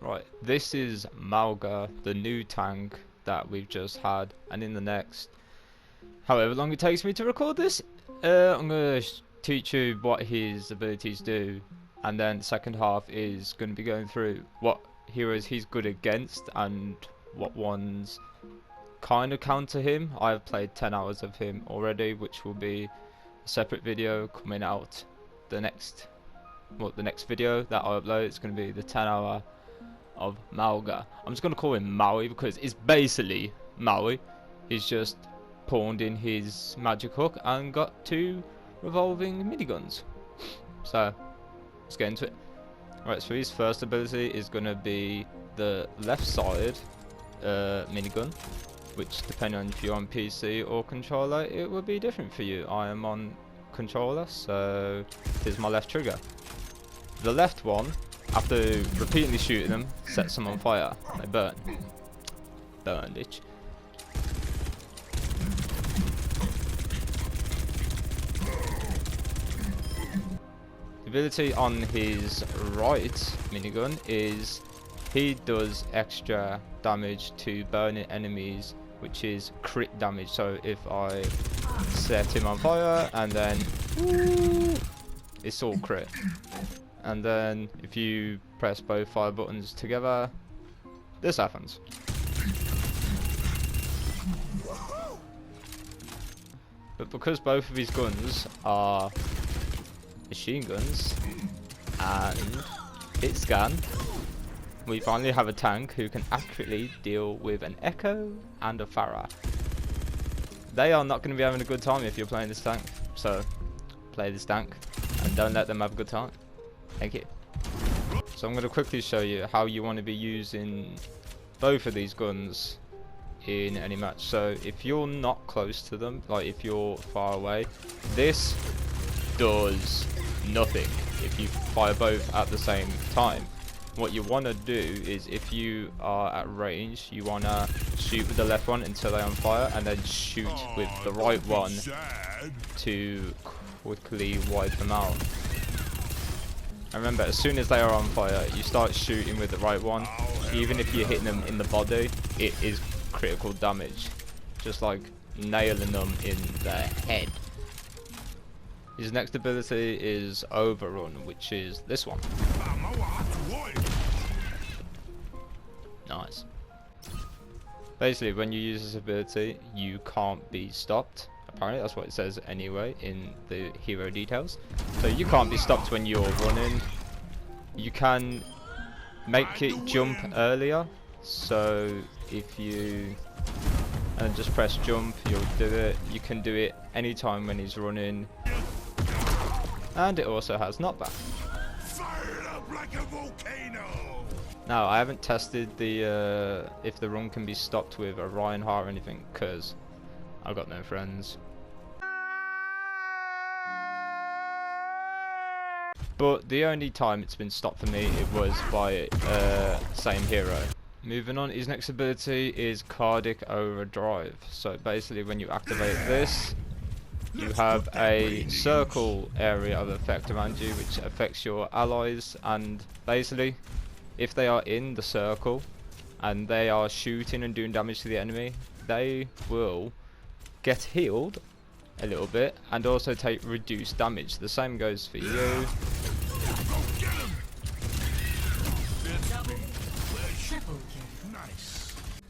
Right, this is Mauga, the new tank that we've just had, and in the next, however long it takes me to record this, I'm going to teach you what his abilities do, and then the second half is going to be going through what heroes he's good against and what ones kind of counter him. I've played 10 hours of him already, which will be a separate video coming out the next video that I upload. It's going to be the 10-hour of Mauga. I'm just going to call him Maui because it's basically Maui. He's just pawned in his magic hook and got 2 revolving miniguns. So let's get into it. Right, so his first ability is going to be the left side minigun, which depending on if you're on PC or controller, it will be different for you. I am on controller, so here's my left trigger. The left one, after repeatedly shooting them, sets them on fire. They burn. Burn, bitch. The ability on his right minigun is he does extra damage to burning enemies, which is crit damage. So if I set him on fire and then it's all crit. And then if you press both fire buttons together, this happens. But because both of his guns are machine guns and hit scan, we finally have a tank who can accurately deal with an Echo and a Farah. They are not going to be having a good time if you're playing this tank, so play this tank and don't let them have a good time. Thank you. So I'm going to quickly show you how you want to be using both of these guns in any match. So if you're not close to them, like if you're far away, this does nothing if you fire both at the same time. What you want to do is, if you are at range, you want to shoot with the left one until they're on fire, and then shoot with the right one to quickly wipe them out. And remember, as soon as they are on fire, you start shooting with the right one. Even if you're hitting them in the body, it is critical damage. Just like nailing them in the head. His next ability is Overrun, which is this one. Nice. Basically, when you use this ability, you can't be stopped. Apparently, that's what it says anyway in the hero details. So you can't be stopped when you're running. You can make it jump earlier. So if you just press jump, you'll do it. You can do it anytime when he's running. And it also has knockback. Fired up like a volcano. Now, I haven't tested the if the run can be stopped with a Reinhardt or anything, because I've got no friends. But the only time it's been stopped for me, it was by same hero. Moving on, his next ability is Cardiac Overdrive. So basically, when you activate this, you have a circle area of effect around you, which affects your allies, and basically, if they are in the circle and they are shooting and doing damage to the enemy, they will get healed a little bit and also take reduced damage. The same goes for you.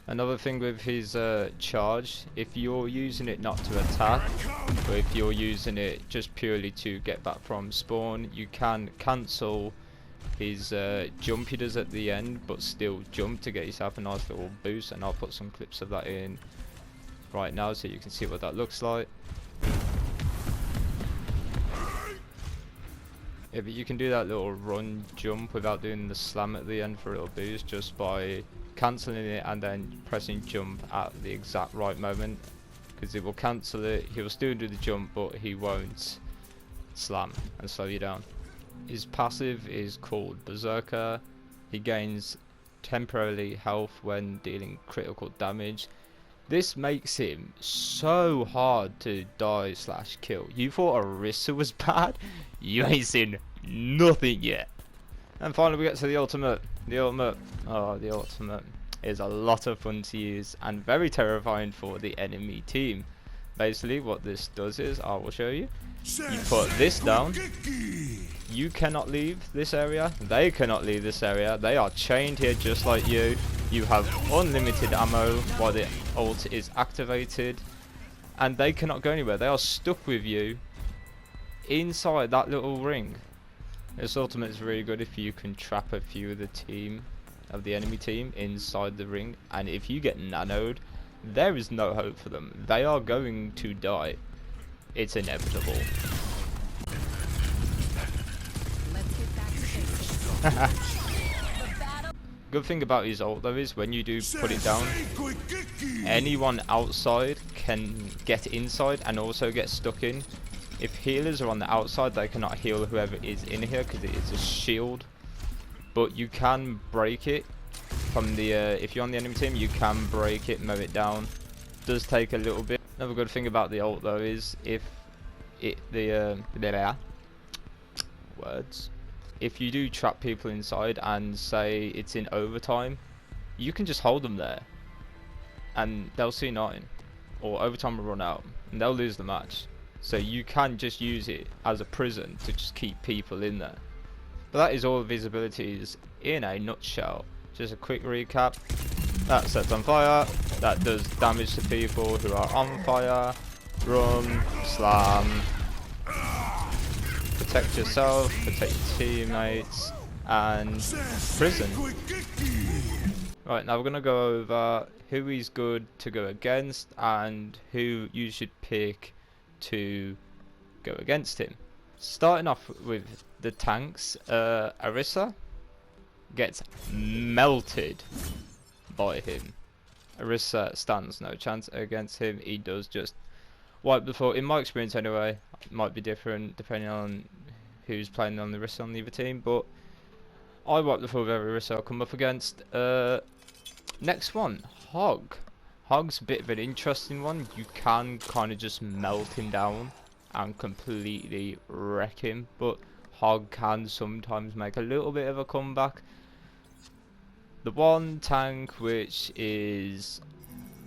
Another thing with his charge, if you're using it not to attack, or if you're using it just purely to get back from spawn, you can cancel his jump he does at the end, but still jump to get yourself a nice little boost, and I'll put some clips of that in right now so you can see what that looks like. Yeah, but you can do that little run jump without doing the slam at the end for a little boost, just by cancelling it and then pressing jump at the exact right moment, because it will cancel it. He will still do the jump, but he won't slam and slow you down. His passive is called Berserker. He gains temporarily health when dealing critical damage. This makes him so hard to die / kill. You thought Orisa was bad? You ain't seen nothing yet. And finally we get to the ultimate, The ultimate is a lot of fun to use and very terrifying for the enemy team. Basically what this does is, I will show you. You put this down, you cannot leave this area, they cannot leave this area, they are chained here just like you. You have unlimited ammo while the ult is activated, and they cannot go anywhere. They are stuck with you inside that little ring. This ultimate is really good if you can trap a few of the enemy team inside the ring, and if you get nanoed, there is no hope for them. They are going to die. It's inevitable. Good thing about his ult though is when you do put it down, anyone outside can get inside and also get stuck in. If healers are on the outside, they cannot heal whoever is in here because it is a shield. But you can break it from the if you're on the enemy team, you can break it, mow it down. Does take a little bit. Another good thing about the ult though is if if you do trap people inside and say it's in overtime, you can just hold them there and they'll see nothing, or overtime will run out and they'll lose the match. So you can just use it as a prison to just keep people in there. But that is all of his abilities in a nutshell. Just a quick recap. That sets on fire, that does damage to people who are on fire. Run, slam, protect yourself, protect your teammates, and prison. Right, now we're going to go over who he's good to go against and who you should pick to go against him. Starting off with the tanks, Orisa gets melted by him. Orisa stands no chance against him. He does just wipe the floor. In my experience anyway, it might be different depending on who's playing on the Orisa on the other team, but I wipe the floor with every Orisa I come up against. Next one, Hog. Hog's a bit of an interesting one. You can kind of just melt him down and completely wreck him, but Hog can sometimes make a little bit of a comeback. The one tank which is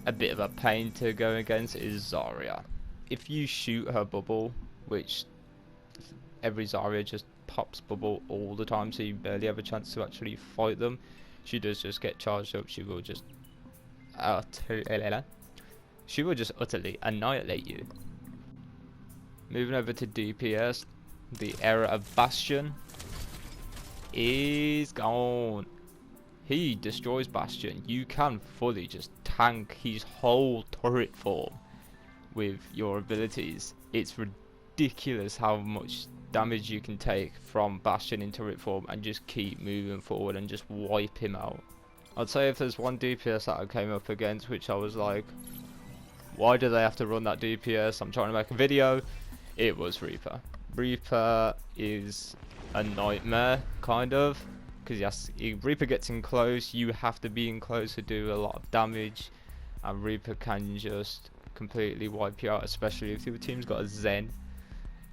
a bit of a pain to go against is Zarya. If you shoot her bubble, which every Zarya just pops bubble all the time, so you barely have a chance to actually fight them, she does just get charged up. She will just utterly annihilate you. Moving over to DPS, the era of Bastion is gone. He destroys Bastion. You can fully just tank his whole turret form with your abilities. It's ridiculous how much damage you can take from Bastion in turret form and just keep moving forward and just wipe him out. I'd say if there's one DPS that I came up against which I was like, why do they have to run that DPS? I'm trying to make a video. It was Reaper. Reaper is a nightmare, kind of, because yes, Reaper gets in close, you have to be in close to do a lot of damage, and Reaper can just completely wipe you out, especially if your team's got a Zen.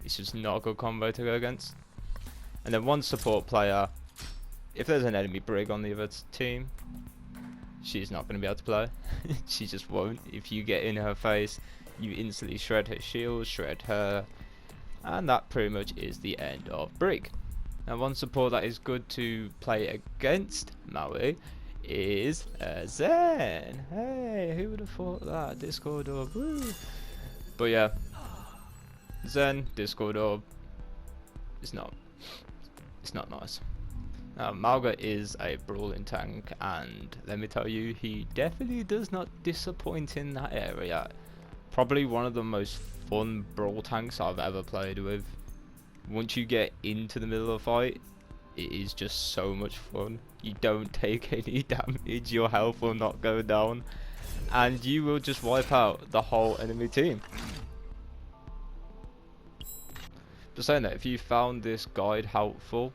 It's just not a good combo to go against. And then one support player, if there's an enemy Brig on the other team, she's not going to be able to play. She just won't. If you get in her face, you instantly shred her shield, shred her, and that pretty much is the end of Brig. Now one support that is good to play against Maui is Zen. Hey, who would have thought that? Discord orb, woo. But yeah, Zen, Discord orb, it's not nice. Now Mauga is a brawling tank, and let me tell you, he definitely does not disappoint in that area. Probably one of the most fun brawl tanks I've ever played with. Once you get into the middle of a fight, it is just so much fun. You don't take any damage, your health will not go down, and you will just wipe out the whole enemy team. Just saying that, if you found this guide helpful,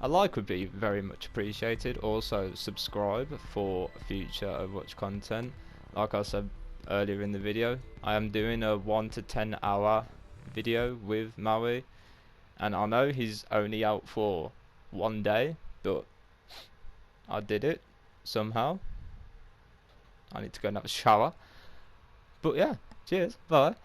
a like would be very much appreciated. Also subscribe for future Overwatch content. Like I said earlier in the video, I am doing a 1 to 10 hour video with Maui, and I know he's only out for one day, but I did it somehow. I need to go and have a shower. But yeah, cheers, bye.